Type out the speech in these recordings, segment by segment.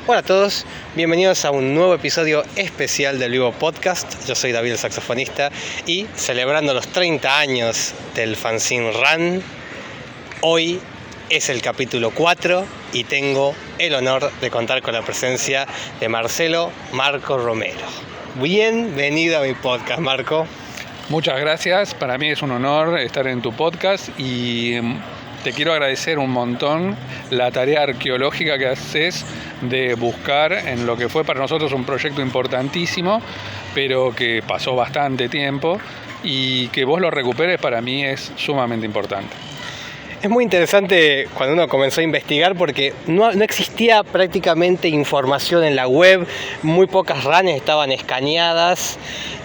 Hola a todos, bienvenidos a un nuevo episodio especial del Vivo Podcast. Yo soy David, el saxofonista, y celebrando los 30 años del fanzine Run, hoy es el capítulo 4 y tengo el honor de contar con la presencia de Marcelo Marco Romero. Bienvenido a mi podcast, Marco. Muchas gracias, para mí es un honor estar en tu podcast y te quiero agradecer un montón la tarea arqueológica que haces de buscar en lo que fue para nosotros un proyecto importantísimo, pero que pasó bastante tiempo, y que vos lo recuperes para mí es sumamente importante. Es muy interesante cuando uno comenzó a investigar porque no existía prácticamente información en la web, muy pocas runs estaban escaneadas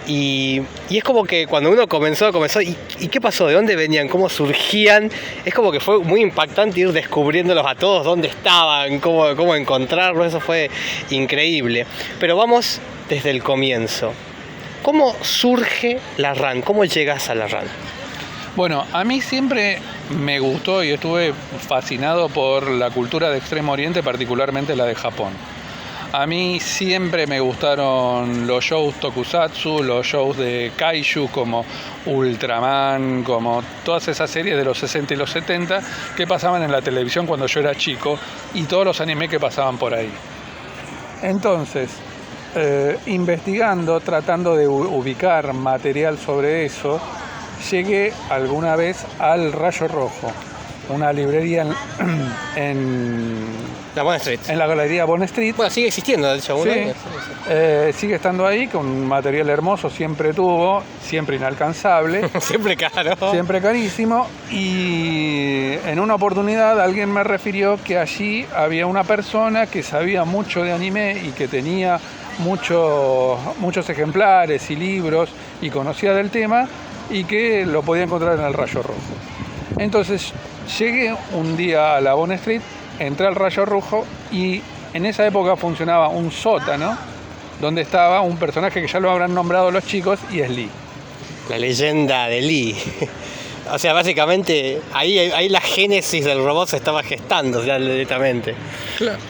y es como que cuando uno comenzó, ¿y qué pasó? ¿De dónde venían? ¿Cómo surgían? Es como que fue muy impactante ir descubriéndolos a todos, dónde estaban, cómo encontrarlos, eso fue increíble. Pero vamos desde el comienzo. ¿Cómo surge la run? ¿Cómo llegas a la run? Bueno, a mí siempre me gustó y estuve fascinado por la cultura de Extremo Oriente, particularmente la de Japón. A mí siempre me gustaron los shows tokusatsu, los shows de kaiju como Ultraman, como todas esas series de los 60 y los 70 que pasaban en la televisión cuando yo era chico, y todos los animes que pasaban por ahí. Entonces, investigando, tratando de ubicar material sobre eso, llegué alguna vez al Rayo Rojo, una librería en la Bond Street. En la galería Bond Street. Bueno, sigue existiendo, de hecho. Sí, sigue estando ahí, con un material hermoso, siempre tuvo, siempre inalcanzable. Siempre caro. Siempre carísimo. Y en una oportunidad alguien me refirió que allí había una persona que sabía mucho de anime y que tenía muchos ejemplares y libros y conocía del tema, y que lo podía encontrar en el Rayo Rojo. Entonces llegué un día a la Bond Street, entré al Rayo Rojo, y en esa época funcionaba un sótano donde estaba un personaje que ya lo habrán nombrado los chicos, y es Lee. La leyenda de Lee. O sea, básicamente ahí la génesis del robot se estaba gestando ya directamente.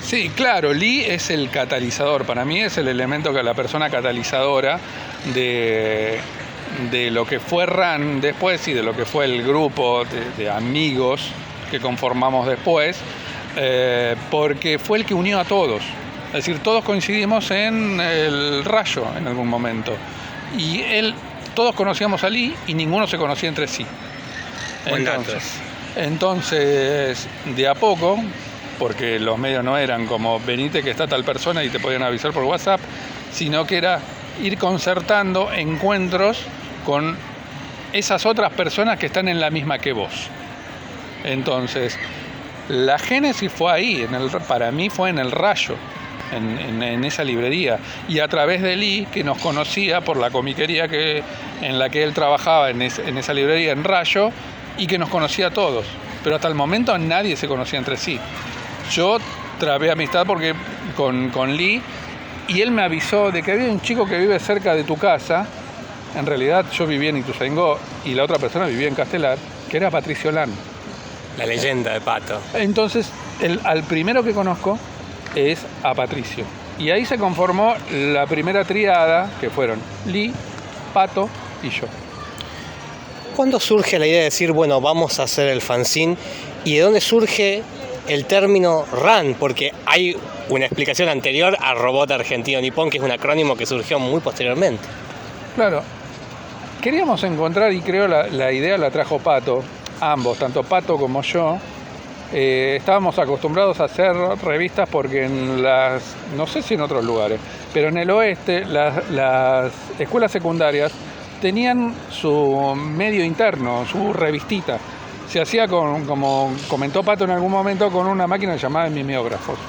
Sí, claro, Lee es el catalizador. Para mí es el elemento, que la persona catalizadora de lo que fue RAN después y de lo que fue el grupo de amigos que conformamos después, porque fue el que unió a todos. Es decir, todos coincidimos en el Rayo en algún momento, y todos conocíamos a Lee y ninguno se conocía entre sí. Entonces, de a poco, porque los medios no eran como venite que está tal persona y te podían avisar por WhatsApp, sino que era ir concertando encuentros con esas otras personas que están en la misma que vos. Entonces, la génesis fue ahí, para mí fue en el Rayo, en esa librería, y a través de Lee, que nos conocía por la comiquería en la que él trabajaba en esa librería en Rayo, y que nos conocía a todos. Pero hasta el momento nadie se conocía entre sí. Yo trabé amistad con Lee, y él me avisó de que había un chico que vive cerca de tu casa. En realidad yo vivía en Ituzaingó y la otra persona vivía en Castelar, que era Patricio Lan. La leyenda de Pato. Entonces, al primero que conozco es a Patricio. Y ahí se conformó la primera triada, que fueron Lee, Pato y yo. ¿Cuándo surge la idea de decir, bueno, vamos a hacer el fanzine? ¿Y de dónde surge el término RAN? Porque hay una explicación anterior a Robot Argentino Nippon, que es un acrónimo que surgió muy posteriormente. Claro. Queríamos encontrar, y creo la idea la trajo Pato, ambos, tanto Pato como yo. Estábamos acostumbrados a hacer revistas porque no sé si en otros lugares, pero en el oeste las escuelas secundarias tenían su medio interno, su revistita. Se hacía como comentó Pato en algún momento, con una máquina llamada mimeógrafos,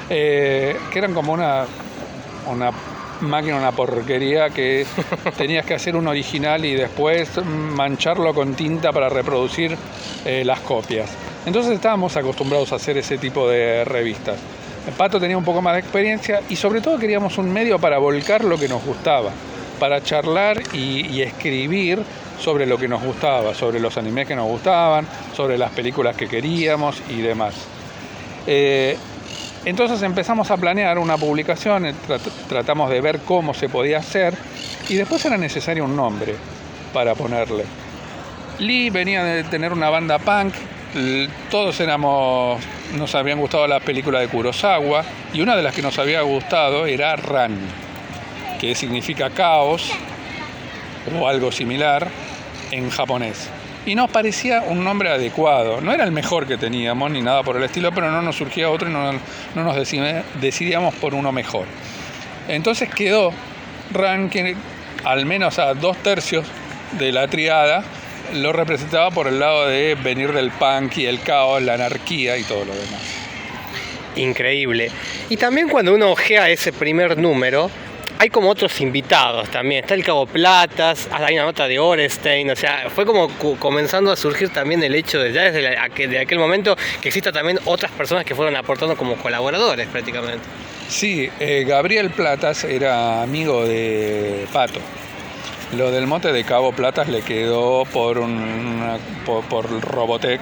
que eran como una máquina, una porquería, que tenías que hacer un original y después mancharlo con tinta para reproducir las copias. Entonces estábamos acostumbrados a hacer ese tipo de revistas. Pato tenía un poco más de experiencia, y sobre todo queríamos un medio para volcar lo que nos gustaba, para charlar y escribir sobre lo que nos gustaba, sobre los animes que nos gustaban, sobre las películas que queríamos y demás. Entonces empezamos a planear una publicación, tratamos de ver cómo se podía hacer y después era necesario un nombre para ponerle. Lee venía de tener una banda punk, todos nos habían gustado las películas de Kurosawa y una de las que nos había gustado era Ran, que significa caos o algo similar en japonés. Y nos parecía un nombre adecuado. No era el mejor que teníamos ni nada por el estilo, pero no nos surgía otro y no nos decidíamos por uno mejor. Entonces quedó Ran, que al menos a 2/3 de la triada lo representaba por el lado de venir del punk y el caos, la anarquía y todo lo demás. Increíble. Y también cuando uno ojea ese primer número, hay como otros invitados también. Está el Cabo Platas, hay una nota de Orestein, o sea, fue como comenzando a surgir también el hecho de ya desde aquel momento que existan también otras personas que fueron aportando como colaboradores prácticamente. Sí, Gabriel Platas era amigo de Pato. Lo del mote de Cabo Platas le quedó por Robotech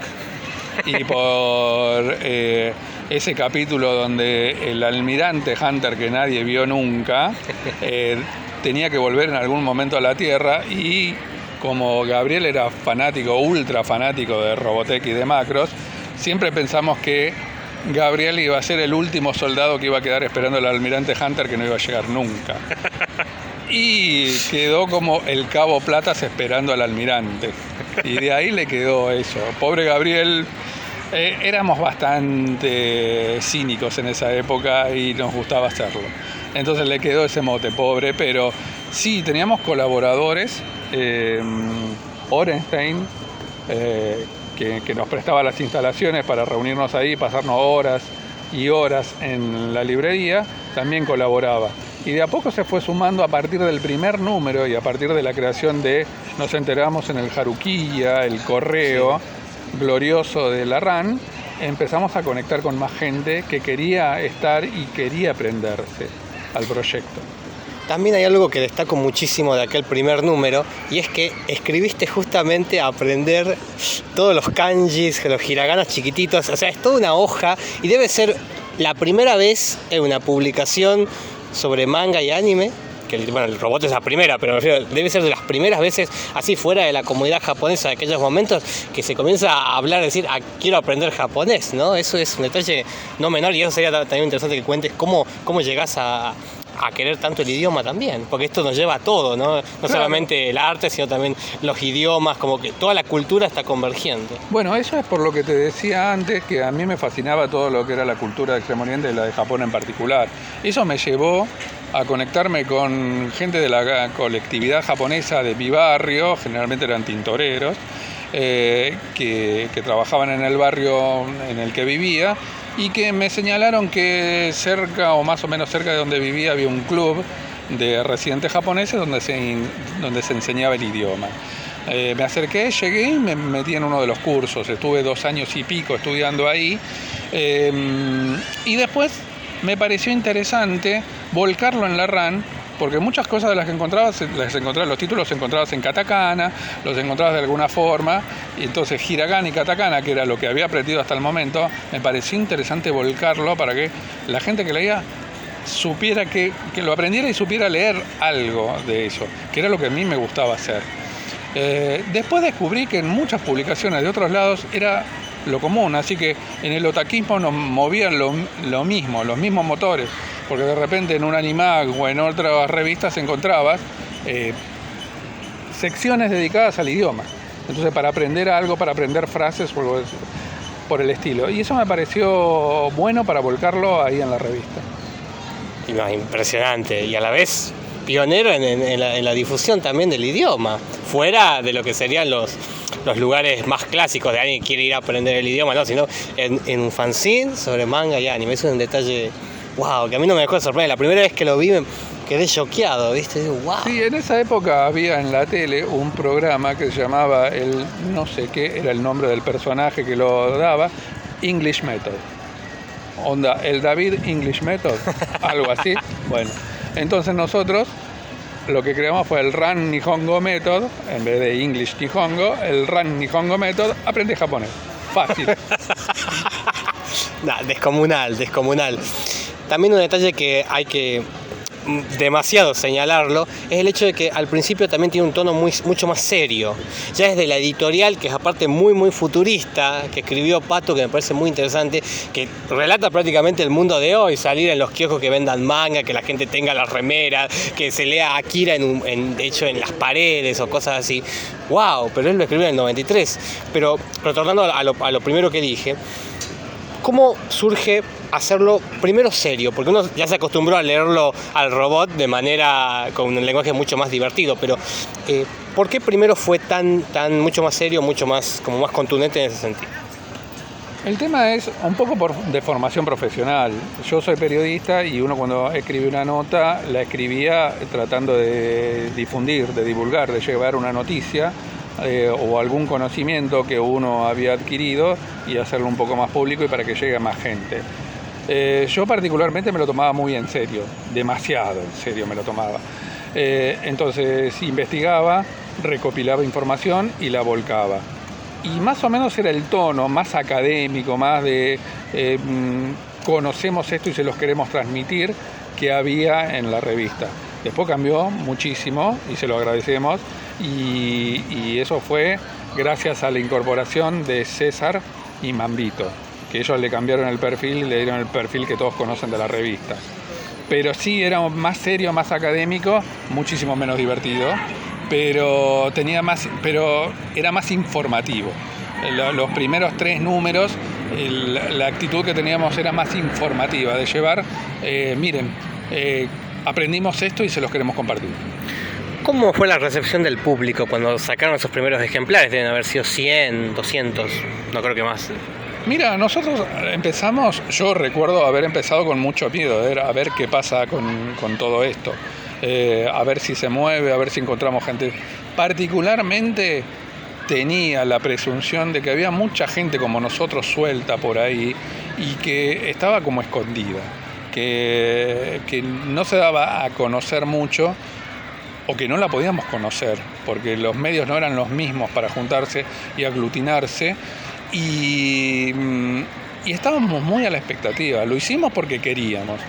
y por ese capítulo donde el almirante Hunter, que nadie vio nunca, tenía que volver en algún momento a la Tierra, y como Gabriel era fanático, ultra fanático de Robotech y de Macros, siempre pensamos que Gabriel iba a ser el último soldado que iba a quedar esperando al almirante Hunter, que no iba a llegar nunca. Y quedó como el Cabo Platas esperando al almirante. Y de ahí le quedó eso. Pobre Gabriel. Éramos bastante cínicos en esa época y nos gustaba hacerlo. Entonces le quedó ese mote, pobre, pero sí, teníamos colaboradores. Orestein, que nos prestaba las instalaciones para reunirnos ahí, pasarnos horas y horas en la librería, también colaboraba. Y de a poco se fue sumando a partir del primer número y a partir de la creación nos enteramos en el Harukiya, el correo glorioso de la RAN, empezamos a conectar con más gente que quería estar y quería prenderse al proyecto. También hay algo que destaco muchísimo de aquel primer número, y es que escribiste justamente a aprender todos los kanjis, los hiraganas chiquititos, o sea, es toda una hoja, y debe ser la primera vez en una publicación sobre manga y anime, que bueno, el robot es la primera, pero debe ser de las primeras veces así fuera de la comunidad japonesa de aquellos momentos que se comienza a hablar, a decir, quiero aprender japonés, ¿no? Eso es un detalle no menor, y eso sería también interesante que cuentes cómo llegás a querer tanto el idioma también, porque esto nos lleva a todo, ¿no? No claro. Solamente el arte, sino también los idiomas, como que toda la cultura está convergiendo. Bueno, eso es por lo que te decía antes, que a mí me fascinaba todo lo que era la cultura de Extremo Oriente y la de Japón en particular. Eso me llevó a conectarme con gente de la colectividad japonesa de mi barrio, generalmente eran tintoreros, que trabajaban en el barrio en el que vivía, y que me señalaron que cerca o más o menos cerca de donde vivía había un club de residentes japoneses donde se enseñaba el idioma. Me acerqué, llegué y me metí en uno de los cursos. Estuve 2 años y pico estudiando ahí, y después me pareció interesante volcarlo en la RAN, porque muchas cosas de las que encontrabas, los títulos los encontrabas en katakana, los encontrabas de alguna forma, y entonces hiragana y katakana, que era lo que había aprendido hasta el momento, me pareció interesante volcarlo para que la gente que leía supiera que lo aprendiera y supiera leer algo de eso, que era lo que a mí me gustaba hacer. Después descubrí que en muchas publicaciones de otros lados era lo común, así que en el otakismo nos movían lo mismo, los mismos motores, porque de repente en un Animag o en otras revistas encontrabas secciones dedicadas al idioma. Entonces, para aprender algo, para aprender frases por el estilo. Y eso me pareció bueno para volcarlo ahí en la revista. Y más impresionante, y a la vez pionero en la difusión también del idioma, fuera de lo que serían los lugares más clásicos de alguien que quiere ir a aprender el idioma, no, sino en un fanzine sobre manga y anime. Eso es un detalle, wow, que a mí no me dejó de sorprender. La primera vez que lo vi me quedé choqueado, ¿viste? Digo, wow. Sí, en esa época había en la tele un programa que se llamaba, no sé qué era el nombre del personaje que lo daba, English Method. Onda, el David English Method, algo así. Bueno, entonces nosotros lo que creamos fue el RAN Nihongo Method, en vez de English Nihongo, el RAN Nihongo Method, aprende japonés. Fácil. Nah, descomunal. también un detalle que hay que demasiado señalarlo es el hecho de que al principio también tiene un tono mucho más serio. Ya desde la editorial, que es aparte muy futurista, que escribió Pato, que me parece muy interesante, que relata prácticamente el mundo de hoy, salir en los kioscos que vendan manga, que la gente tenga las remeras, que se lea Akira de hecho en las paredes o cosas así. ¡Wow! Pero él lo escribió en el 93. Pero retornando a lo primero que dije, ¿cómo surge hacerlo primero serio? Porque uno ya se acostumbró a leerlo al robot de manera, con un lenguaje mucho más divertido, pero ¿por qué primero fue tan mucho más serio, mucho más, como más contundente en ese sentido? El tema es un poco de formación profesional. Yo soy periodista y uno cuando escribe una nota la escribía tratando de difundir, de divulgar, de llevar una noticia o algún conocimiento que uno había adquirido y hacerlo un poco más público y para que llegue a más gente. Yo particularmente me lo tomaba muy en serio, demasiado en serio me lo tomaba. Entonces investigaba, recopilaba información y la volcaba. Y más o menos era el tono más académico, más de conocemos esto y se los queremos transmitir, que había en la revista. Después cambió muchísimo y se lo agradecemos y eso fue gracias a la incorporación de César y Mambito, que ellos le cambiaron el perfil y le dieron el perfil que todos conocen de la revista. Pero sí era más serio, más académico, muchísimo menos divertido, pero era más informativo. Los primeros 3 números, la actitud que teníamos era más informativa, de llevar, miren, aprendimos esto y se los queremos compartir. ¿Cómo fue la recepción del público cuando sacaron esos primeros ejemplares? Deben haber sido 100, 200, no creo que más. Mira, nosotros empezamos, yo recuerdo haber empezado con mucho miedo, a ver qué pasa con todo esto, a ver si se mueve, a ver si encontramos gente. Particularmente tenía la presunción de que había mucha gente como nosotros suelta por ahí y que estaba como escondida, que no se daba a conocer mucho o que no la podíamos conocer, porque los medios no eran los mismos para juntarse y aglutinarse. Y estábamos muy a la expectativa, lo hicimos porque queríamos,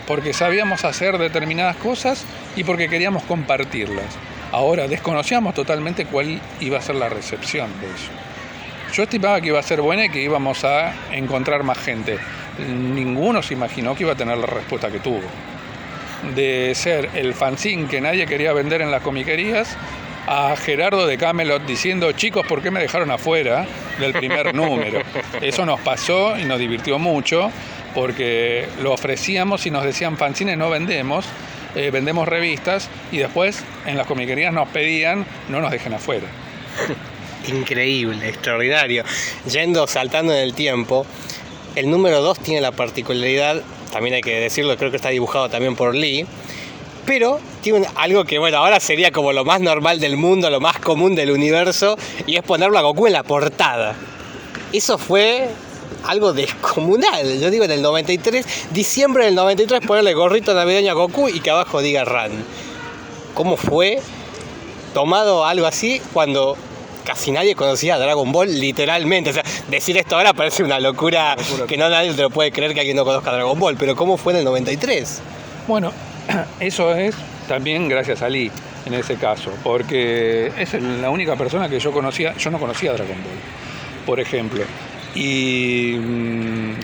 porque sabíamos hacer determinadas cosas y porque queríamos compartirlas. Ahora desconocíamos totalmente cuál iba a ser la recepción de eso. Yo estimaba que iba a ser buena y que íbamos a encontrar más gente. Ninguno se imaginó que iba a tener la respuesta que tuvo. De ser el fanzine que nadie quería vender en las comiquerías, a Gerardo de Camelot diciendo, chicos, ¿por qué me dejaron afuera del primer número? Eso nos pasó y nos divirtió mucho, porque lo ofrecíamos y nos decían, fanzines no vendemos, vendemos revistas, y después en las comiquerías nos pedían, no nos dejen afuera. Increíble, extraordinario. Saltando en el tiempo, el número 2 tiene la particularidad, también hay que decirlo, creo que está dibujado también por Lee, pero tiene algo que, bueno, ahora sería como lo más normal del mundo, lo más común del universo, y es ponerlo a Goku en la portada. Eso fue algo descomunal. Yo digo, en el 93, diciembre del 93, ponerle gorrito navideño a Goku y que abajo diga Ran. ¿Cómo fue tomado algo así cuando casi nadie conocía a Dragon Ball, literalmente? O sea, decir esto ahora parece una locura que nadie te lo puede creer, que alguien no conozca a Dragon Ball, pero ¿cómo fue en el 93? Bueno, eso es también gracias a Lee en ese caso, porque es la única persona que yo no conocía a Dragon Ball, por ejemplo. Y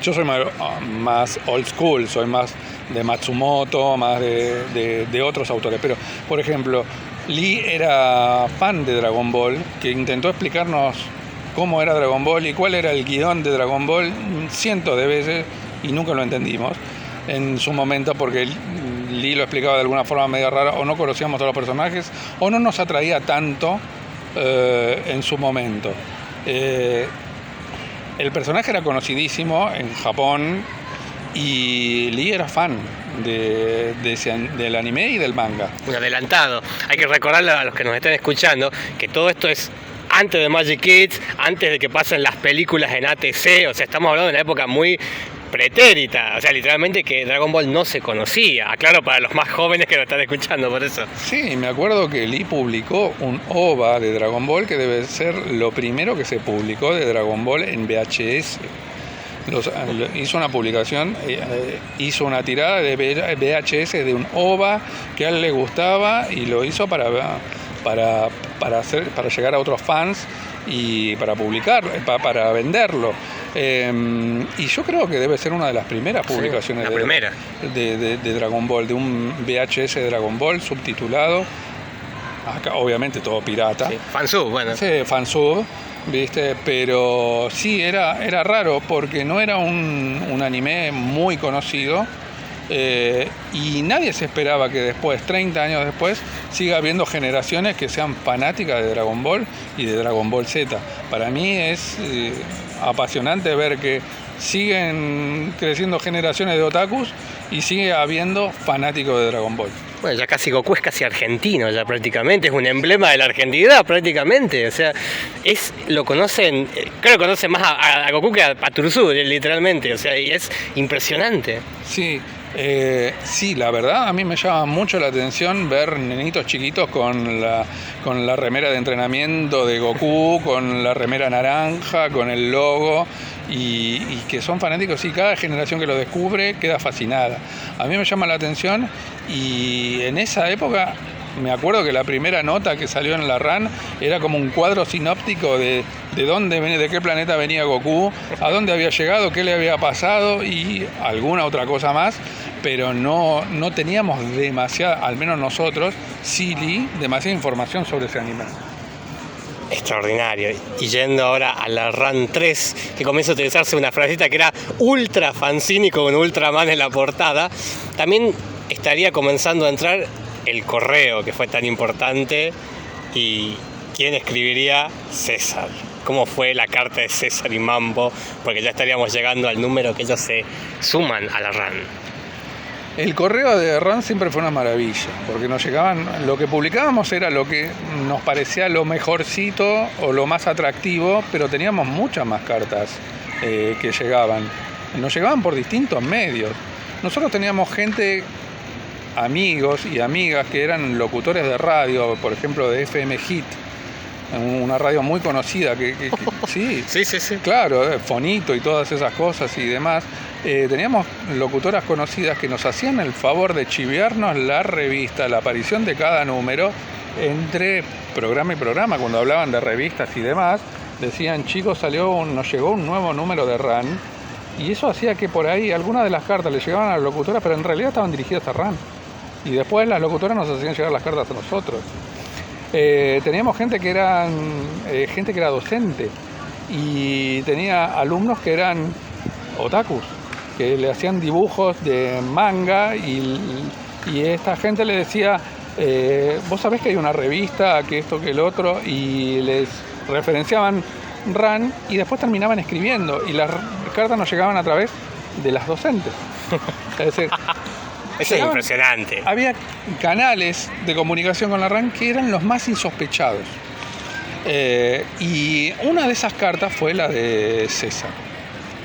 yo soy más old school, soy más de Matsumoto, más de otros autores, pero por ejemplo, Lee era fan de Dragon Ball, que intentó explicarnos cómo era Dragon Ball y cuál era el guión de Dragon Ball cientos de veces y nunca lo entendimos en su momento, porque Lee lo explicaba de alguna forma medio rara, o no conocíamos a los personajes o no nos atraía tanto en su momento. El personaje era conocidísimo en Japón y Lee era fan del anime y del manga. Un adelantado. Hay que recordarle a los que nos estén escuchando que todo esto es antes de Magic Kids, antes de que pasen las películas en ATC, o sea, estamos hablando de una época muy pretérita, o sea, literalmente que Dragon Ball no se conocía. Aclaro para los más jóvenes que lo están escuchando, por eso. Sí, me acuerdo que Lee publicó un OVA de Dragon Ball, que debe ser lo primero que se publicó de Dragon Ball en VHS. hizo una publicación, hizo una tirada de VHS de un OVA que a él le gustaba y lo hizo para llegar a otros fans y para publicar, para venderlo. Y yo creo que debe ser una de las primeras publicaciones de Dragon Ball, de un VHS de Dragon Ball subtitulado. Acá, obviamente todo pirata. Sí, fansub, bueno. Sí, fansub, ¿viste? Pero sí, era raro porque no era un anime muy conocido. Y nadie se esperaba que después, 30 años después, siga habiendo generaciones que sean fanáticas de Dragon Ball y de Dragon Ball Z. Para mí es apasionante ver que siguen creciendo generaciones de otakus y sigue habiendo fanáticos de Dragon Ball. Bueno, ya casi Goku es casi argentino, ya prácticamente, es un emblema de la argentinidad prácticamente, o sea, lo conocen, creo que conocen más a Goku que a Turuzú, literalmente, o sea, y es impresionante. Sí, sí, la verdad a mí me llama mucho la atención ver nenitos chiquitos con la remera de entrenamiento de Goku, con la remera naranja, con el logo y que son fanáticos y cada generación que lo descubre queda fascinada. A mí me llama la atención y en esa época me acuerdo que la primera nota que salió en la RAN era como un cuadro sinóptico de dónde venía, de qué planeta venía Goku, a dónde había llegado, qué le había pasado y alguna otra cosa más, pero no teníamos demasiada, al menos nosotros, Silly, demasiada información sobre ese anime. Extraordinario. Y yendo ahora a la RAN 3, que comienza a utilizarse una frasecita que era ultra fanzine con Ultraman en la portada, también estaría comenzando a entrar el correo, que fue tan importante, y quién escribiría César. ¿Cómo fue la carta de César y Mambo? Porque ya estaríamos llegando al número que ellos se suman a la RAN. El correo de RAN siempre fue una maravilla, porque nos llegaban, lo que publicábamos era lo que nos parecía lo mejorcito o lo más atractivo, pero teníamos muchas más cartas que llegaban. Nos llegaban por distintos medios. Nosotros teníamos gente, amigos y amigas que eran locutores de radio, por ejemplo de FM Hit, una radio muy conocida sí, claro, Fonito y todas esas cosas y demás. Teníamos locutoras conocidas que nos hacían el favor de chiviarnos la revista, la aparición de cada número entre programa y programa. Cuando hablaban de revistas y demás, decían, chicos, nos llegó un nuevo número de RAN, y eso hacía que por ahí algunas de las cartas le llegaban a las locutoras, pero en realidad estaban dirigidas a RAN. Y después las locutoras nos hacían llegar las cartas a nosotros. Teníamos gente que era docente y tenía alumnos que eran otakus, que le hacían dibujos de manga y esta gente le decía, vos sabés que hay una revista, que esto, que el otro, y les referenciaban RAN y después terminaban escribiendo y las cartas nos llegaban a través de las docentes. Es decir, eso es impresionante. Había canales de comunicación con la RAN que eran los más insospechados. Y una de esas cartas fue la de César,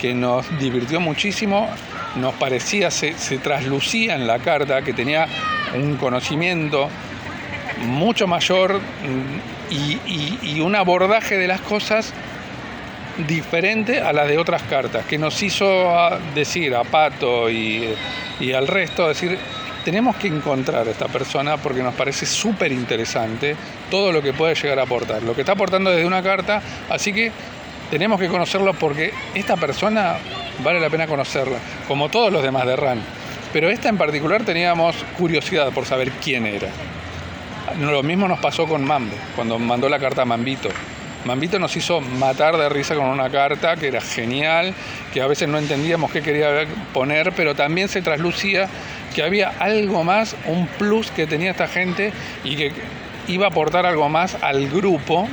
que nos divirtió muchísimo. Nos parecía, se traslucía en la carta que tenía un conocimiento mucho mayor y un abordaje de las cosas diferente a la de otras cartas, que nos hizo decir a Pato y al resto, decir, tenemos que encontrar a esta persona porque nos parece súper interesante todo lo que puede llegar a aportar, lo que está aportando desde una carta, así que tenemos que conocerlo porque esta persona vale la pena conocerla, como todos los demás de RAN, pero esta en particular teníamos curiosidad por saber quién era. Lo mismo nos pasó con Mambo, cuando mandó la carta a Mambito. Mambito nos hizo matar de risa con una carta que era genial, que a veces no entendíamos qué quería poner, pero también se traslucía que había algo más, un plus que tenía esta gente y que iba a aportar algo más al grupo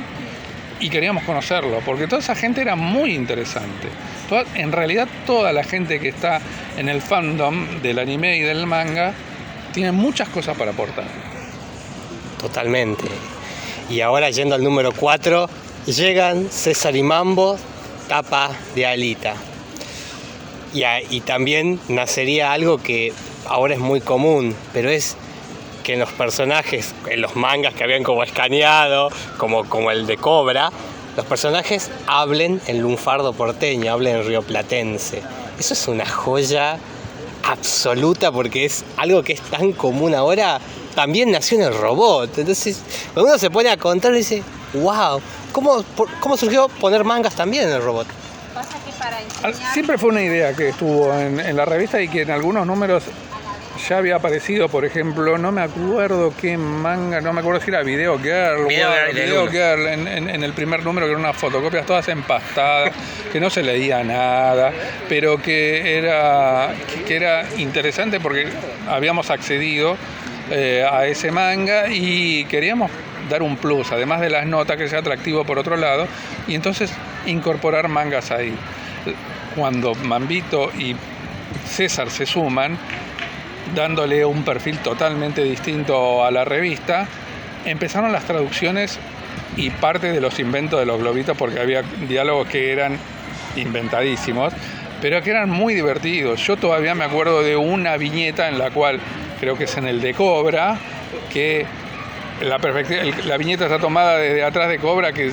y queríamos conocerlo, porque toda esa gente era muy interesante. En realidad toda la gente que está en el fandom del anime y del manga tiene muchas cosas para aportar. Totalmente. Y ahora yendo al número 4, llegan César y Mambo, tapa de Alita. Y también nacería algo que ahora es muy común, pero es que en los personajes, en los mangas que habían como escaneado, como el de Cobra, los personajes hablen en lunfardo porteño, hablen en rioplatense. Eso es una joya absoluta porque es algo que es tan común ahora. También nació en el robot. Entonces, cuando uno se pone a contar, dice, wow, ¿cómo surgió poner mangas también en el robot? Pasa que para enseñar... Siempre fue una idea que estuvo en la revista y que en algunos números ya había aparecido. Por ejemplo, no me acuerdo qué manga, no me acuerdo si era Video Girl. Video Girl en el primer número, que eran unas fotocopias todas empastadas, que no se leía nada, pero que era interesante porque habíamos accedido a ese manga y queríamos dar un plus, además de las notas, que sea atractivo por otro lado, y entonces incorporar mangas ahí. Cuando Mambito y César se suman, dándole un perfil totalmente distinto a la revista, empezaron las traducciones y parte de los inventos de los globitos, porque había diálogos que eran inventadísimos, pero que eran muy divertidos. Yo todavía me acuerdo de una viñeta en la cual, creo que es en el de Cobra, que la viñeta está tomada desde atrás de Cobra, que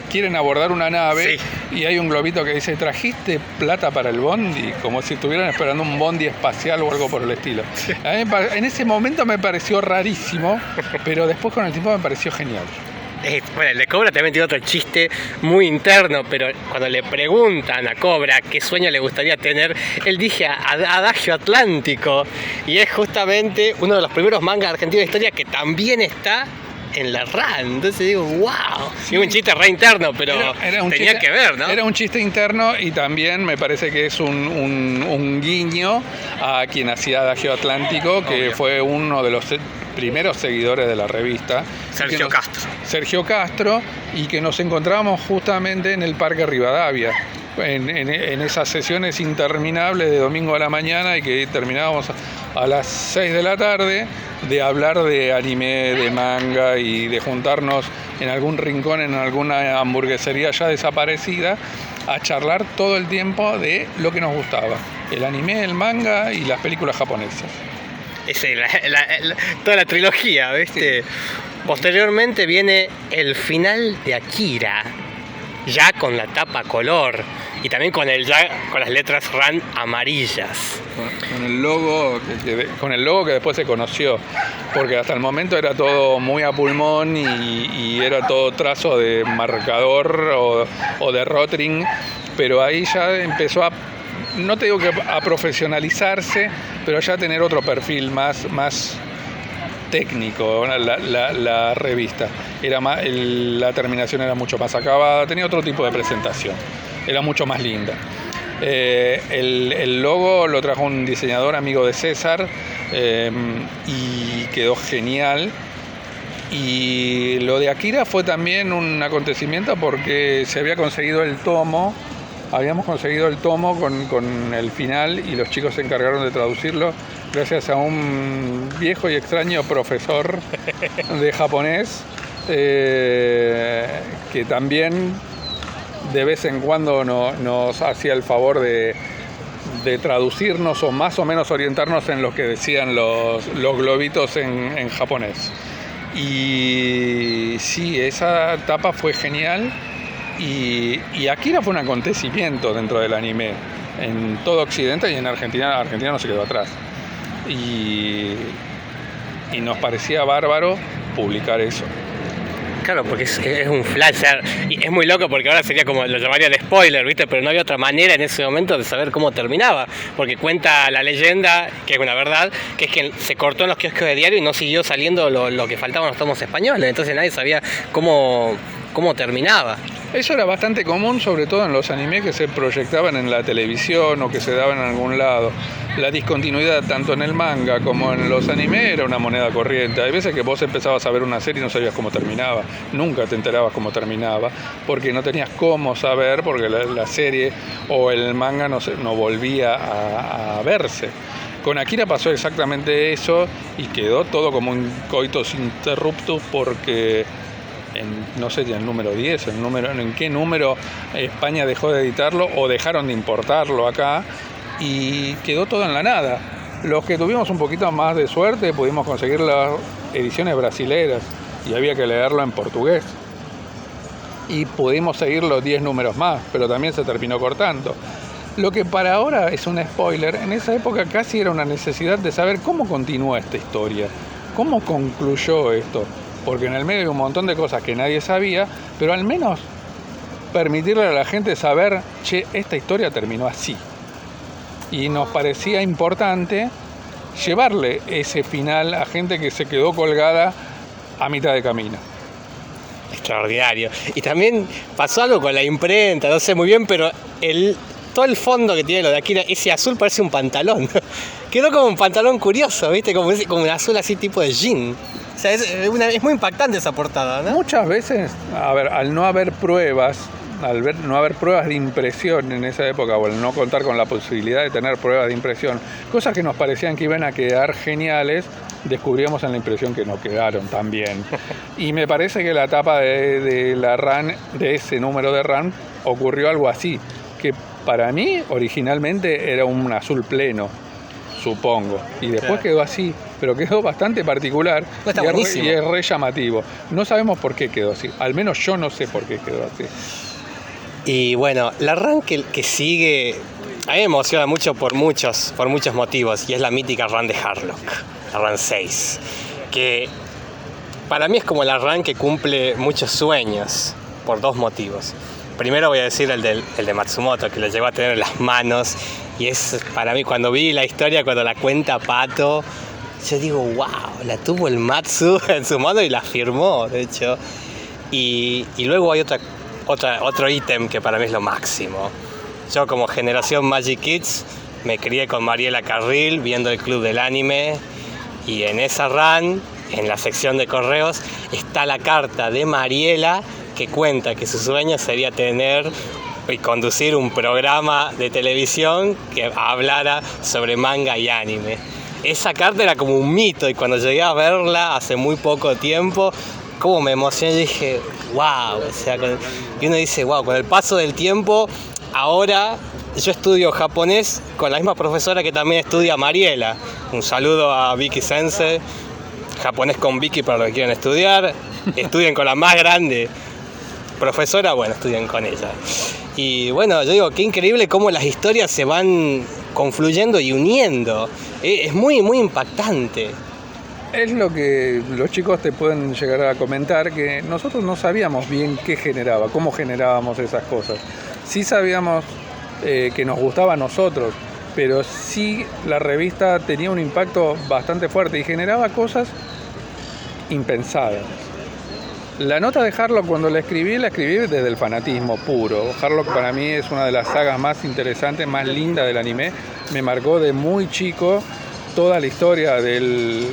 quieren abordar una nave, sí, y hay un globito que dice, ¿trajiste plata para el bondi? Como si estuvieran esperando un bondi espacial o algo por el estilo. Sí. A mí, en ese momento me pareció rarísimo, pero después con el tiempo me pareció genial. Bueno, el de Cobra también tiene otro chiste muy interno, pero cuando le preguntan a Cobra qué sueño le gustaría tener, él dice Adagio Atlántico, y es justamente uno de los primeros mangas argentinos de historia que también está en la RAN. Entonces digo, wow, sí, es un chiste re interno, pero era tenía chiste, que ver, ¿no? Era un chiste interno y también me parece que es un guiño a quien hacía Adagio Atlántico, que obvio, fue uno de los primeros seguidores de la revista, Sergio Castro, y que nos encontrábamos justamente en el Parque Rivadavia, en esas sesiones interminables de domingo a la mañana, y que terminábamos a las 6 de la tarde de hablar de anime, de manga, y de juntarnos en algún rincón, en alguna hamburguesería ya desaparecida, a charlar todo el tiempo de lo que nos gustaba: el anime, el manga y las películas japonesas. Toda la trilogía, ¿viste? Sí. Posteriormente viene el final de Akira, ya con la tapa color y también con las letras RAN amarillas. Con el logo que después se conoció, porque hasta el momento era todo muy a pulmón y era todo trazo de marcador o de rotring, pero ahí ya empezó no te digo que a profesionalizarse, pero ya tener otro perfil más técnico. La revista era la terminación era mucho más acabada, tenía otro tipo de presentación, era mucho más linda. El logo lo trajo un diseñador amigo de César, y quedó genial. Y lo de Akira fue también un acontecimiento porque se había conseguido el tomo. Habíamos conseguido el tomo con el final, y los chicos se encargaron de traducirlo gracias a un viejo y extraño profesor de japonés, que también de vez en cuando nos hacía el favor de traducirnos o más o menos orientarnos en lo que decían los globitos en japonés. Y sí, esa etapa fue genial. Y Akira fue un acontecimiento dentro del anime en todo Occidente, y en Argentina no se quedó atrás, y nos parecía bárbaro publicar eso. Claro, porque es un flash, y es muy loco porque ahora sería como, lo llamarían spoiler, ¿viste? Pero no había otra manera en ese momento de saber cómo terminaba, porque cuenta la leyenda, que es una verdad, que es que se cortó en los kioscos de diario y no siguió saliendo lo que faltaban los tomos españoles, entonces nadie sabía cómo terminaba. Eso era bastante común, sobre todo en los animes que se proyectaban en la televisión o que se daban en algún lado. La discontinuidad tanto en el manga como en los animes era una moneda corriente. Hay veces que vos empezabas a ver una serie y no sabías cómo terminaba, nunca te enterabas cómo terminaba, porque no tenías cómo saber, porque la serie o el manga no volvía a verse. Con Akira pasó exactamente eso, y quedó todo como un coitus interruptus, porque no sé si en el número 10, en qué número España dejó de editarlo o dejaron de importarlo acá, y quedó todo en la nada. Los que tuvimos un poquito más de suerte pudimos conseguir las ediciones brasileras, y había que leerlo en portugués. y pudimos seguir los 10 números más, pero también se terminó cortando. Lo que para ahora es un spoiler, en esa época casi era una necesidad de saber cómo continúa esta historia, cómo concluyó esto, porque en el medio hay un montón de cosas que nadie sabía, pero al menos permitirle a la gente saber, che, esta historia terminó así. Y nos parecía importante llevarle ese final a gente que se quedó colgada a mitad de camino. Extraordinario. Y también pasó algo con la imprenta, no sé muy bien, pero todo el fondo que tiene lo de Akira, ese azul parece un pantalón. Quedó como un pantalón curioso, ¿viste? Como un azul así tipo de jean. O sea, es muy impactante esa portada, ¿no? Muchas veces, al no haber pruebas, no haber pruebas de impresión en esa época, o al no contar con la posibilidad de tener pruebas de impresión, cosas que nos parecían que iban a quedar geniales, descubríamos en la impresión que no quedaron tan bien. Y me parece que la tapa de la RAN, de ese número de RAN, ocurrió algo así, que para mí originalmente era un azul pleno, supongo, y después quedó así, pero quedó bastante particular y es re llamativo. No sabemos por qué quedó así, al menos yo no sé por qué quedó así. Y bueno, la RAN que sigue a mí me emociona mucho por muchos motivos, y es la mítica RAN de Harlock, la RAN 6, que para mí es como la RAN que cumple muchos sueños por dos motivos. Primero voy a decir el de Matsumoto, que lo llegó a tener en las manos, y es para mí, cuando vi la historia, cuando la cuenta Pato, yo digo, wow, la tuvo el Matsu en su mano y la firmó, de hecho. Y luego hay otro ítem que para mí es lo máximo. Yo, como generación Magic Kids, me crié con Mariela Carril viendo el Club del Anime, y en esa RAN, en la sección de correos, está la carta de Mariela que cuenta que su sueño sería tener y conducir un programa de televisión que hablara sobre manga y anime. Esa carta era como un mito, y cuando llegué a verla hace muy poco tiempo, como me emocioné, dije, wow, o sea, y uno dice, wow, con el paso del tiempo, ahora yo estudio japonés con la misma profesora que también estudia Mariela. Un saludo a Vicky Sensei, japonés con Vicky para los que quieran estudiar, estudien con la más grande profesora, bueno, estudien con ella. Y bueno, yo digo, qué increíble cómo las historias se van confluyendo y uniendo. Es muy, muy impactante. Es lo que los chicos te pueden llegar a comentar, que nosotros no sabíamos bien qué generaba, cómo generábamos esas cosas. Sí sabíamos que nos gustaba a nosotros, pero sí la revista tenía un impacto bastante fuerte y generaba cosas impensadas. La nota de Harlock, cuando la escribí desde el fanatismo puro. Harlock para mí es una de las sagas más interesantes, más lindas del anime. Me marcó de muy chico toda la historia del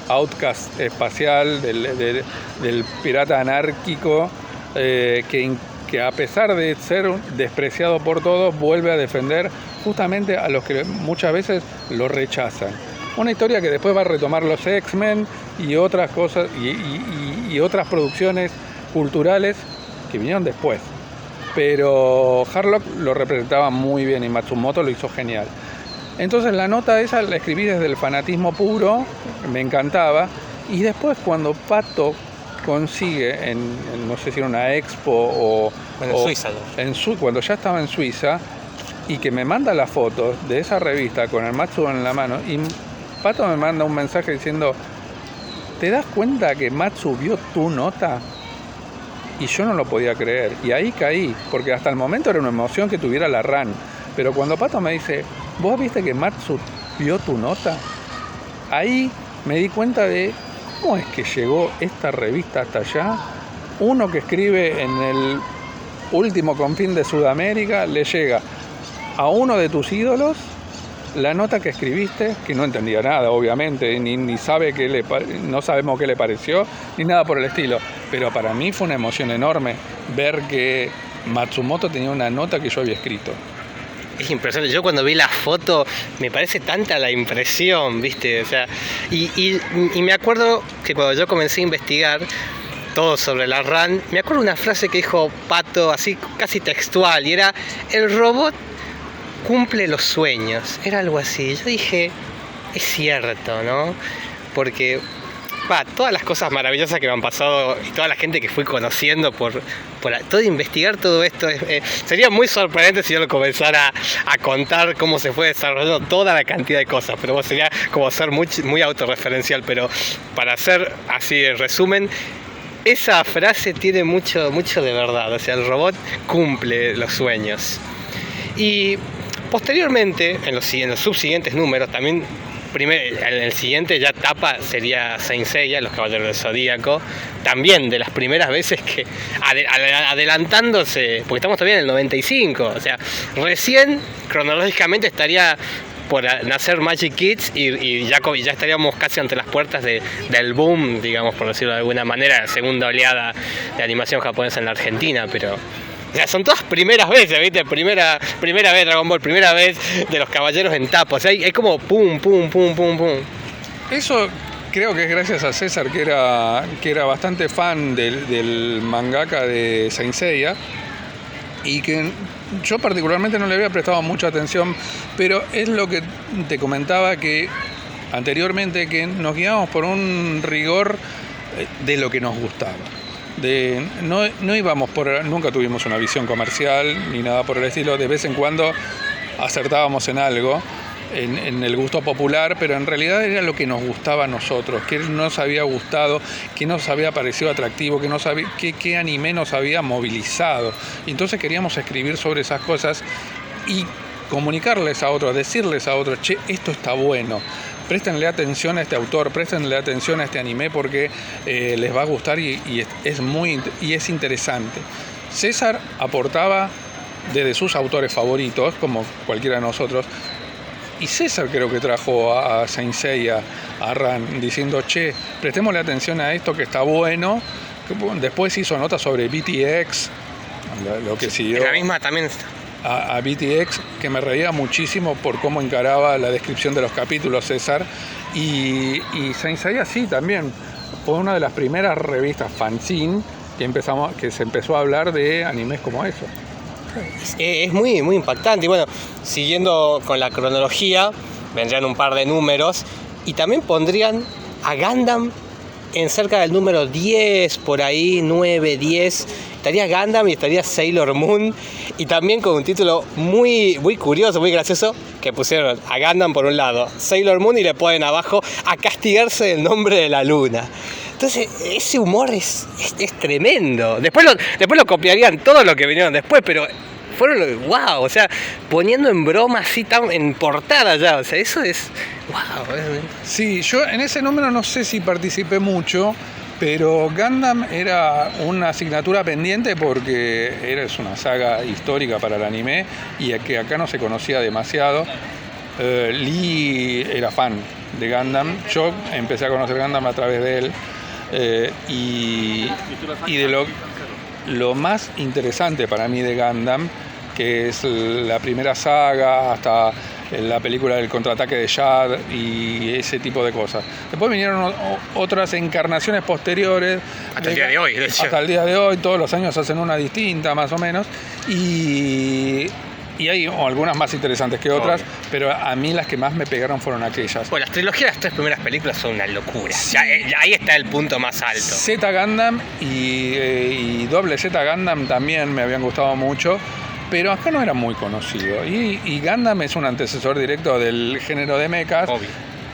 outcast espacial, del pirata anárquico, que a pesar de ser despreciado por todos, vuelve a defender justamente a los que muchas veces lo rechazan. Una historia que después va a retomar los X-Men y otras cosas y otras producciones culturales que vinieron después. Pero Harlock lo representaba muy bien y Matsumoto lo hizo genial. Entonces la nota esa la escribí desde el fanatismo puro, me encantaba. Y después, cuando Pato consigue, no sé si era una expo o Suiza, cuando ya estaba en Suiza, y que me manda las fotos de esa revista con el Matsu en la mano, y Pato me manda un mensaje diciendo, ¿te das cuenta que Matsu vio tu nota? Y yo no lo podía creer, y ahí caí, porque hasta el momento era una emoción que tuviera la RAN, pero cuando Pato me dice, ¿vos viste que Matsu vio tu nota? Ahí me di cuenta de cómo es que llegó esta revista hasta allá. Uno que escribe en el último confín de Sudamérica, le llega a uno de tus ídolos la nota que escribiste, que no entendía nada, obviamente, ni sabe no sabemos qué le pareció, ni nada por el estilo. Pero para mí fue una emoción enorme ver que Matsumoto tenía una nota que yo había escrito. Es impresionante. Yo cuando vi la foto, me parece tanta la impresión, ¿viste? O sea, y me acuerdo que cuando yo comencé a investigar todo sobre la RAN, me acuerdo una frase que dijo Pato, así casi textual, y era, el robot cumple los sueños. Era algo así. Yo dije, es cierto, ¿no? Porque todas las cosas maravillosas que me han pasado y toda la gente que fui conociendo por todo investigar todo esto, sería muy sorprendente si yo lo comenzara a contar cómo se fue desarrollando toda la cantidad de cosas, pero sería como ser muy autorreferencial, pero para hacer así el resumen, esa frase tiene mucho de verdad, o sea, el robot cumple los sueños. Y posteriormente, en los subsiguientes números, también el siguiente ya tapa sería Saint Seiya, Los Caballeros del Zodíaco, también de las primeras veces que adelantándose, porque estamos todavía en el 95, o sea, recién cronológicamente estaría por nacer Magic Kids y ya estaríamos casi ante las puertas del boom, digamos, por decirlo de alguna manera, la segunda oleada de animación japonesa en la Argentina, pero... O sea, son todas primeras veces, ¿viste? Primera vez Dragon Ball, primera vez de los Caballeros en tapa. O sea, hay como pum. Eso creo que es gracias a César, que era bastante fan del mangaka de Saint Seiya, y que yo particularmente no le había prestado mucha atención, pero es lo que te comentaba que anteriormente, que nos guiábamos por un rigor de lo que nos gustaba. No íbamos nunca tuvimos una visión comercial ni nada por el estilo. De vez en cuando acertábamos en algo, en el gusto popular, pero en realidad era lo que nos gustaba a nosotros, qué nos había gustado, qué nos había parecido atractivo, qué anime nos había movilizado. Y entonces queríamos escribir sobre esas cosas y comunicarles a otros, decirles a otros, che, esto está bueno. Préstenle atención a este autor, préstenle atención a este anime porque les va a gustar y es interesante. César aportaba desde sus autores favoritos, como cualquiera de nosotros, y César creo que trajo a Saint Seiya, a Ran, diciendo, che, prestémosle atención a esto que está bueno. Después hizo notas sobre BTX, lo que siguió. La misma también... A BTX, que me reía muchísimo por cómo encaraba la descripción de los capítulos, César. Y Saint Seiya sí, también fue una de las primeras revistas fanzine que se empezó a hablar de animes como eso. Es muy impactante. Y bueno, siguiendo con la cronología, vendrían un par de números y también pondrían a Gundam en cerca del número 10, por ahí, 9, 10. Estaría Gundam y estaría Sailor Moon, y también con un título muy curioso, muy gracioso, que pusieron a Gundam por un lado, Sailor Moon, y le ponen abajo a castigarse del nombre de la luna. Entonces ese humor es tremendo. Después lo copiarían todo lo que vinieron después, pero fueron wow, o sea, poniendo en broma así tan en portada ya, o sea, eso es wow. Sí, yo en ese número no sé si participé mucho, pero Gundam era una asignatura pendiente porque es una saga histórica para el anime y que acá no se conocía demasiado. Lee era fan de Gundam, yo empecé a conocer Gundam a través de él, y de lo más interesante para mí de Gundam, que es la primera saga hasta la película del contraataque de Yad y ese tipo de cosas. Después vinieron otras encarnaciones posteriores. Hasta el día de hoy, de hecho. Hasta el día de hoy, todos los años hacen una distinta más o menos. Y hay algunas más interesantes que otras, pero a mí las que más me pegaron fueron aquellas. Bueno, las trilogías de las 3 primeras películas son una locura. Sí. Ya ahí está el punto más alto. Z Gundam y Doble Z Gundam también me habían gustado mucho, pero acá no era muy conocido. Y Gundam es un antecesor directo del género de mechas. Obvio.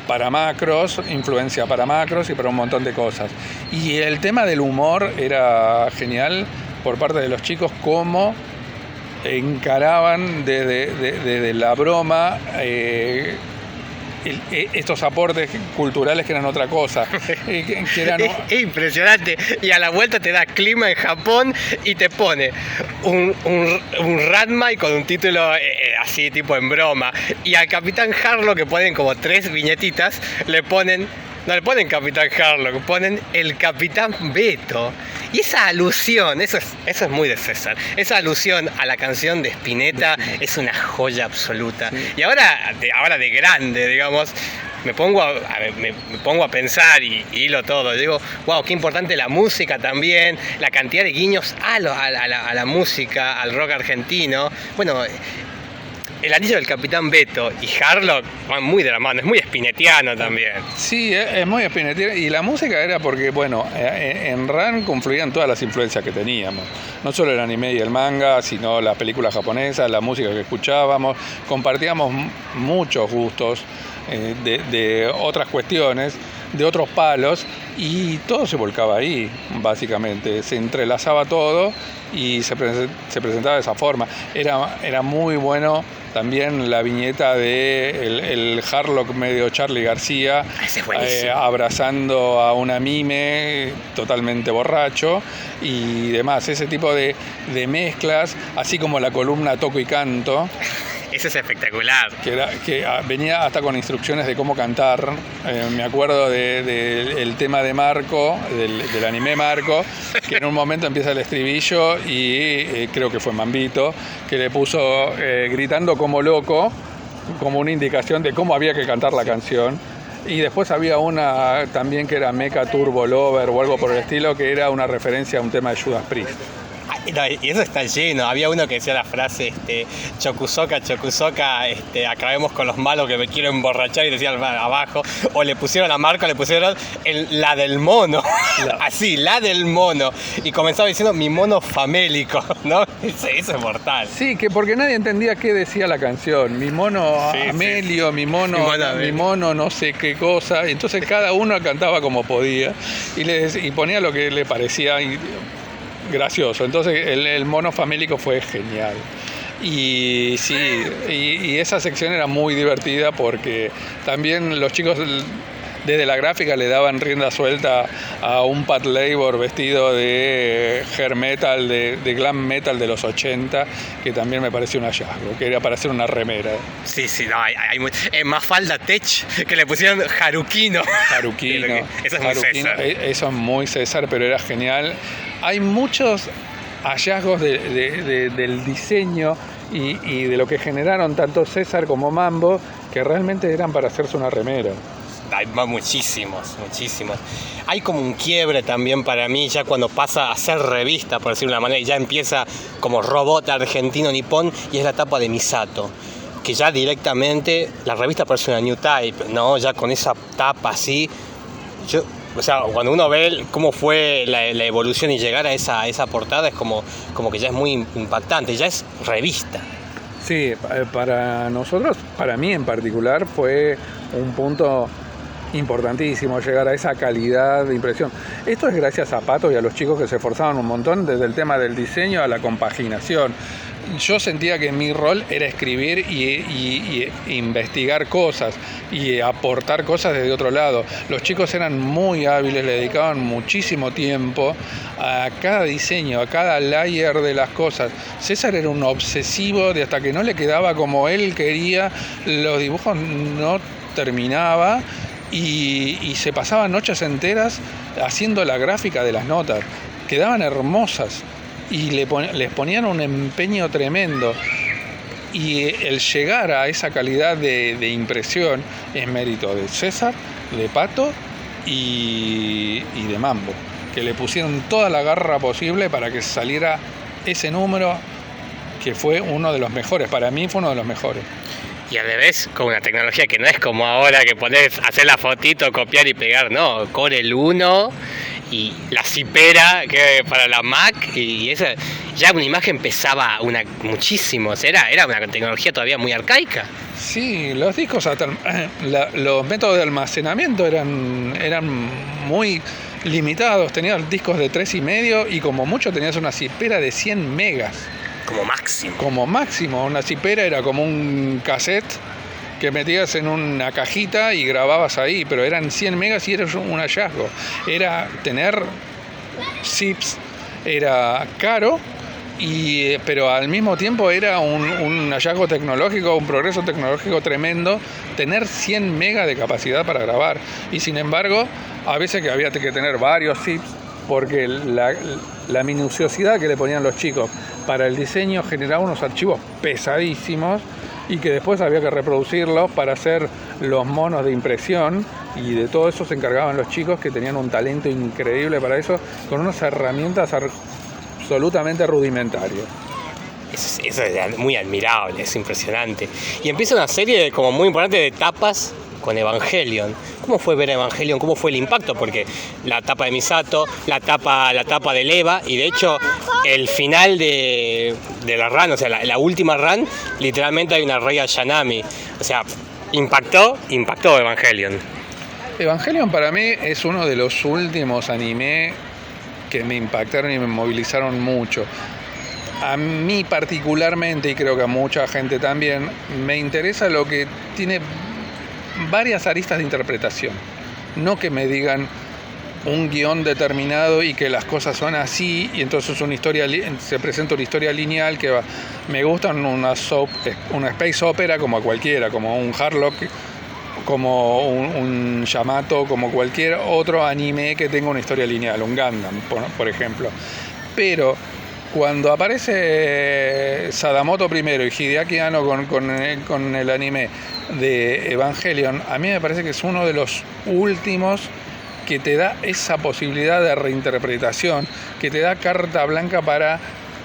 Para macros, influencia para macros y para un montón de cosas. Y el tema del humor era genial por parte de los chicos, cómo encaraban desde la broma estos aportes culturales que eran otra cosa. Es impresionante. Y a la vuelta te da clima en Japón y te pone un Ranma y con un título así tipo en broma. Y al Capitán Harlock, que ponen como 3 viñetitas, no le ponen Capitán Harlock, ponen el Capitán Beto. Y esa alusión, eso es muy de César, esa alusión a la canción de Spinetta es una joya absoluta. Sí. Y ahora de grande, digamos, me pongo a pensar y hilo todo. Digo, wow, qué importante la música también, la cantidad de guiños a la música, al rock argentino. Bueno, El anillo del Capitán Beto y Harlock van muy de la mano, es muy spinettiano también. Sí, es muy espinetiano. Y la música era porque, bueno, en Ran confluían todas las influencias que teníamos. No solo el anime y el manga, sino las películas japonesas, la música que escuchábamos. Compartíamos muchos gustos de otras cuestiones, de otros palos, y todo se volcaba ahí, básicamente. Se entrelazaba todo y se presentaba de esa forma. Era muy bueno también la viñeta de el Harlock medio Charly García, abrazando a una mime totalmente borracho y demás. Ese tipo de mezclas, así como la columna Toco y Canto. Eso es espectacular. Que venía hasta con instrucciones de cómo cantar. Me acuerdo del tema de Marco, del anime Marco, que en un momento empieza el estribillo y creo que fue Mambito, que le puso gritando como loco, como una indicación de cómo había que cantar la canción. Y después había una también que era Mecha Turbo Lover o algo por el estilo, que era una referencia a un tema de Judas Priest. No, y eso está lleno. Había uno que decía la frase, Chokusoka, acabemos con los malos que me quiero emborrachar, y decía abajo. O le pusieron a Marco, le pusieron la del mono. Así, la del mono. Y comenzaba diciendo mi mono famélico, ¿no? Eso es mortal. Sí, que porque nadie entendía qué decía la canción. Mi mono Amelio, sí. mi mono no sé qué cosa. Entonces cada uno cantaba como podía y ponía lo que le parecía gracioso. Entonces el mono famélico fue genial. Y sí, y esa sección era muy divertida porque también los chicos desde la gráfica le daban rienda suelta a un Pat Labor vestido de hair metal, de glam metal de los 80, que también me pareció un hallazgo, que era para hacer una remera. Sí, no, hay más falda tech que le pusieron Harukino. Eso es muy César. Eso es muy César, pero era genial. Hay muchos hallazgos del diseño y de lo que generaron tanto César como Mambo, que realmente eran para hacerse una remera. Hay muchísimos. Hay como un quiebre también para mí, ya cuando pasa a ser revista, por decirlo de una manera, y ya empieza como robot argentino nipón, y es la etapa de Misato, que ya directamente la revista parece una New Type, ¿no? Ya con esa tapa así. O sea, cuando uno ve cómo fue la evolución y llegar a esa portada, es como que ya es muy impactante, ya es revista. Sí, para nosotros, para mí en particular, fue un punto importantísimo llegar a esa calidad de impresión. Esto es gracias a Pato y a los chicos que se esforzaban un montón desde el tema del diseño a la compaginación. Yo sentía que mi rol era escribir y investigar cosas y aportar cosas desde otro lado. Los chicos eran muy hábiles, le dedicaban muchísimo tiempo a cada diseño, a cada layer de las cosas. César era un obsesivo de hasta que no le quedaba como él quería, los dibujos no terminaba y se pasaban noches enteras haciendo la gráfica de las notas. Quedaban hermosas. Y les ponían un empeño tremendo. Y el llegar a esa calidad de impresión es mérito de César, de Pato y de Mambo, que le pusieron toda la garra posible para que saliera ese número, que fue uno de los mejores. Para mí fue uno de los mejores. Y al revés, con una tecnología que no es como ahora, que podés hacer la fotito, copiar y pegar, no, Corel 1 y la cipera que para la Mac, y esa ya una imagen pesaba muchísimo, era una tecnología todavía muy arcaica. Sí, los discos, los métodos de almacenamiento eran muy limitados. Tenías discos de 3,5 y como mucho tenías una cipera de 100 megas. Como máximo, una cipera era como un cassette que metías en una cajita y grababas ahí, pero eran 100 megas y era un hallazgo. Era tener zips, era caro, pero al mismo tiempo era un hallazgo tecnológico, un progreso tecnológico tremendo, tener 100 megas de capacidad para grabar. Y sin embargo, a veces que había que tener varios zips, porque la minuciosidad que le ponían los chicos para el diseño generaba unos archivos pesadísimos y que después había que reproducirlos para hacer los monos de impresión, y de todo eso se encargaban los chicos, que tenían un talento increíble para eso, con unas herramientas absolutamente rudimentarias. Eso es muy admirable, es impresionante. Y empieza una serie como muy importante de tapas con Evangelion. ¿Cómo fue ver Evangelion? ¿Cómo fue el impacto? Porque la tapa de Misato, la tapa de Eva, y de hecho el final de la run, o sea, la última run, literalmente hay una Rey Ayanami. O sea, impactó Evangelion. Evangelion para mí es uno de los últimos anime que me impactaron y me movilizaron mucho. A mí particularmente, y creo que a mucha gente también, me interesa lo que tiene varias aristas de interpretación. No que me digan un guión determinado y que las cosas son así y entonces se presenta una historia lineal que va. Me gustan una space opera como a cualquiera, como un Harlock, como un Yamato, como cualquier otro anime que tenga una historia lineal, un Gundam, por ejemplo. Pero cuando aparece Sadamoto primero y Hideaki Anno con el anime de Evangelion, a mí me parece que es uno de los últimos que te da esa posibilidad de reinterpretación, que te da carta blanca para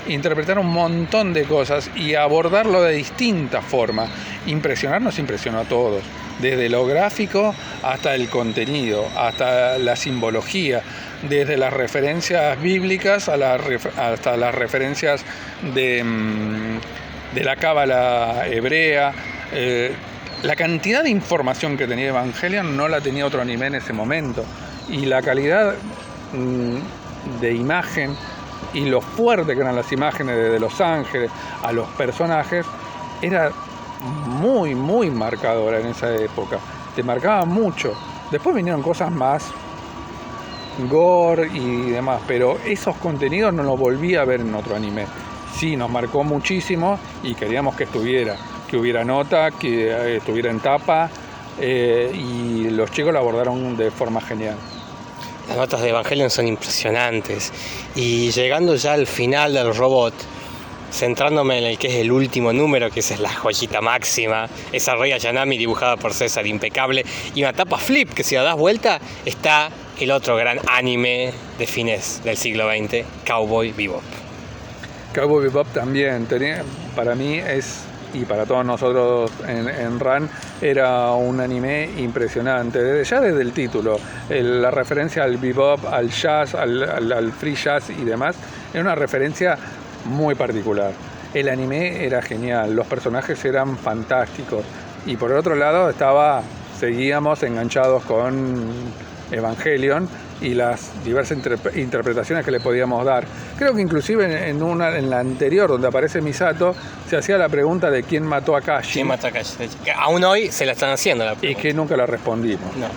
interpretar un montón de cosas y abordarlo de distintas formas. Impresionarnos impresionó a todos, desde lo gráfico hasta el contenido, hasta la simbología, desde las referencias bíblicas hasta las referencias de la cábala hebrea. La cantidad de información que tenía Evangelion no la tenía otro anime en ese momento, y la calidad de imagen y lo fuerte que eran las imágenes desde Los Ángeles a los personajes era muy, muy marcadora en esa época. Te marcaba mucho. Después vinieron cosas más gore y demás, pero esos contenidos no los volví a ver en otro anime. Sí, nos marcó muchísimo y queríamos que hubiera nota, que estuviera en tapa, y los chicos lo abordaron de forma genial. Las notas de Evangelion son impresionantes. Y llegando ya al final del robot, centrándome en el que es el último número, que esa es la joyita máxima, esa Rey Ayanami dibujada por César, impecable, y una tapa flip que si la das vuelta está el otro gran anime de fines del siglo XX, Cowboy Bebop. Cowboy Bebop también para mí y para todos nosotros en RAN, era un anime impresionante, desde el título, la referencia al bebop, al jazz, al free jazz y demás, era una referencia muy particular. El anime era genial, los personajes eran fantásticos, y por el otro lado seguíamos enganchados con Evangelion y las diversas interpretaciones que le podíamos dar. Creo que inclusive en la anterior, donde aparece Misato, se hacía la pregunta de quién mató a Kashi. ¿Quién mató a Kashi? Que aún hoy se la están haciendo la pregunta. Y que nunca la respondimos. No.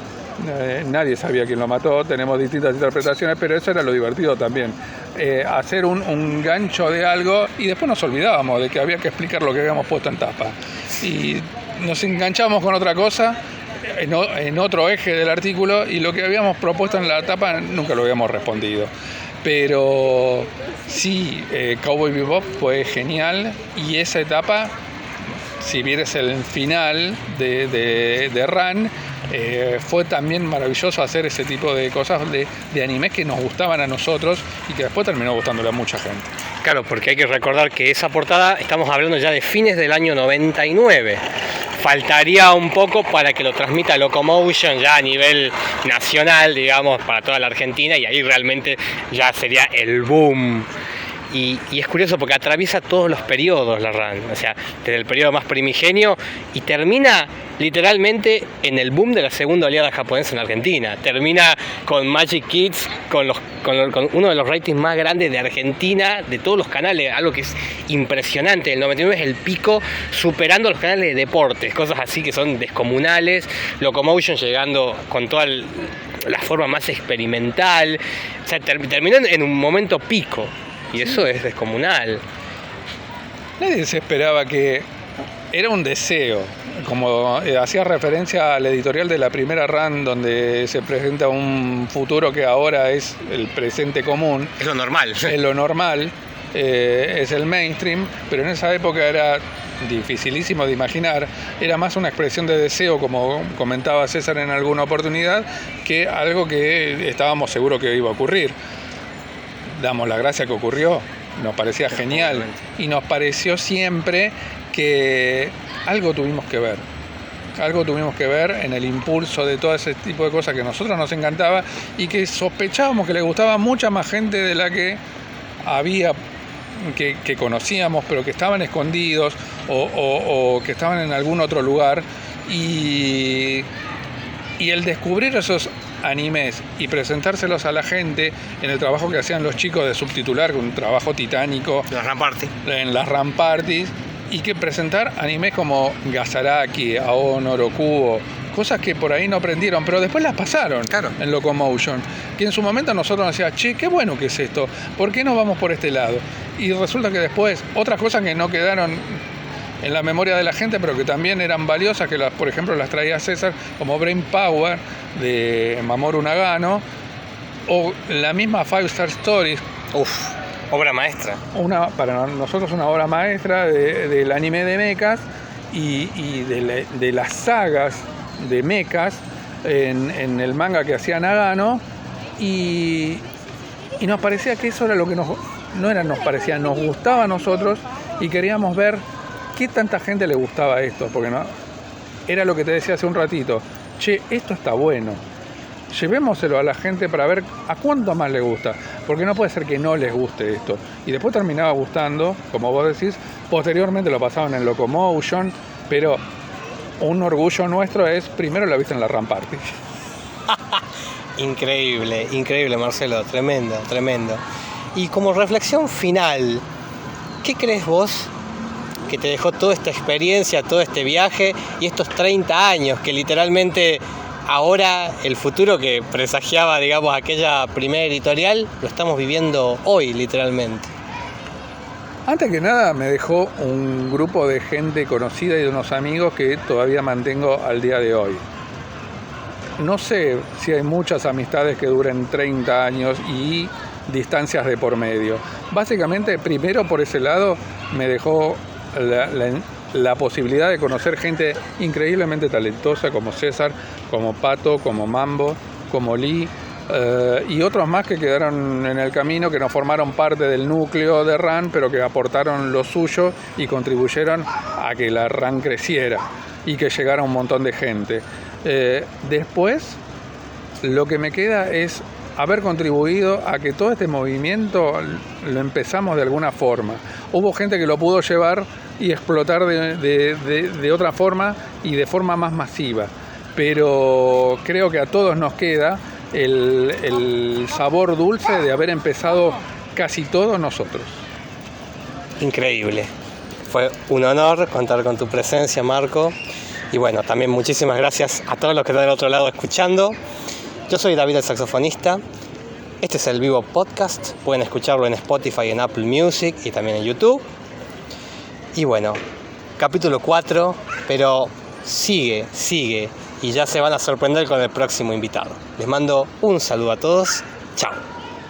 Nadie sabía quién lo mató, tenemos distintas interpretaciones, pero eso era lo divertido también. Hacer un gancho de algo y después nos olvidábamos de que había que explicar lo que habíamos puesto en tapa. Y nos enganchábamos con otra cosa, en otro eje del artículo, y lo que habíamos propuesto en la tapa nunca lo habíamos respondido. Pero sí, Cowboy Bebop fue genial, y esa etapa, si bien es el final de RAN, fue también maravilloso hacer ese tipo de cosas de animes que nos gustaban a nosotros y que después terminó gustándole a mucha gente. Claro, porque hay que recordar que esa portada, estamos hablando ya de fines del año 99. Faltaría un poco para que lo transmita Locomotion ya a nivel nacional, digamos, para toda la Argentina, y ahí realmente ya sería el boom. Y es curioso porque atraviesa todos los periodos la RAN, o sea, desde el periodo más primigenio y termina literalmente en el boom de la segunda oleada japonesa en Argentina. Termina con Magic Kids, con uno de los ratings más grandes de Argentina, de todos los canales, algo que es impresionante. El 99 es el pico, superando los canales de deportes, cosas así que son descomunales. Locomotion llegando con toda la forma más experimental, o sea, terminó en un momento pico. Y eso es descomunal. Nadie se esperaba que... Era un deseo, como hacía referencia al editorial de la primera RAN, donde se presenta un futuro que ahora es el presente común. Es lo normal. Es lo normal, es el mainstream, pero en esa época era dificilísimo de imaginar. Era más una expresión de deseo, como comentaba César en alguna oportunidad, que algo que estábamos seguros que iba a ocurrir. Damos la gracia que ocurrió, nos parecía genial y nos pareció siempre que algo tuvimos que ver. Algo tuvimos que ver en el impulso de todo ese tipo de cosas que a nosotros nos encantaba y que sospechábamos que le gustaba a mucha más gente de la que había, que conocíamos, pero que estaban escondidos o que estaban en algún otro lugar. Y el descubrir esos animes y presentárselos a la gente en el trabajo que hacían los chicos de subtitular, un trabajo titánico en las RAM Parties, y que presentar animes como Gazaraki, Aonoro, Kubo, cosas que por ahí no aprendieron, pero después las pasaron en Locomotion, que en su momento nosotros nos decíamos, che, qué bueno que es esto, ¿por qué no vamos por este lado? Y resulta que después, otras cosas que no quedaron en la memoria de la gente, pero que también eran valiosas, que por ejemplo las traía César, como Brain Power de Mamoru Nagano, o la misma Five Star Stories. Obra maestra. Para nosotros una obra maestra del anime de mechas y de las sagas de mechas en el manga que hacía Nagano, y nos parecía que eso era lo que nos gustaba a nosotros, y queríamos ver qué tanta gente le gustaba esto, porque no era lo que te decía hace un ratito, che, esto está bueno, llevémoselo a la gente para ver a cuánto más le gusta, porque no puede ser que no les guste esto. Y después terminaba gustando, como vos decís, posteriormente lo pasaban en Locomotion, pero un orgullo nuestro es primero la vista en la RAM Party. Increíble Marcelo, tremendo. Y como reflexión final, ¿qué crees vos que te dejó toda esta experiencia, todo este viaje y estos 30 años que literalmente ahora el futuro que presagiaba, digamos, aquella primera editorial, lo estamos viviendo hoy, literalmente? Antes que nada me dejó un grupo de gente conocida y de unos amigos que todavía mantengo al día de hoy. No sé si hay muchas amistades que duren 30 años y distancias de por medio. Básicamente, primero por ese lado, me dejó la posibilidad de conocer gente increíblemente talentosa como César, como Pato, como Mambo, como Lee, y otros más que quedaron en el camino, que no formaron parte del núcleo de RAN, pero que aportaron lo suyo y contribuyeron a que la RAN creciera y que llegara un montón de gente. Después, lo que me queda es haber contribuido a que todo este movimiento lo empezamos de alguna forma. Hubo gente que lo pudo llevar y explotar de otra forma y de forma más masiva, pero creo que a todos nos queda el sabor dulce de haber empezado casi todos nosotros. Increíble. Fue un honor contar con tu presencia, Marco. Y bueno, también muchísimas gracias a todos los que están del otro lado escuchando. Yo soy David, el saxofonista. Este es el Vivo Podcast. Pueden escucharlo en Spotify, en Apple Music y también en YouTube. Y bueno, capítulo 4, pero sigue. Y ya se van a sorprender con el próximo invitado. Les mando un saludo a todos. Chao.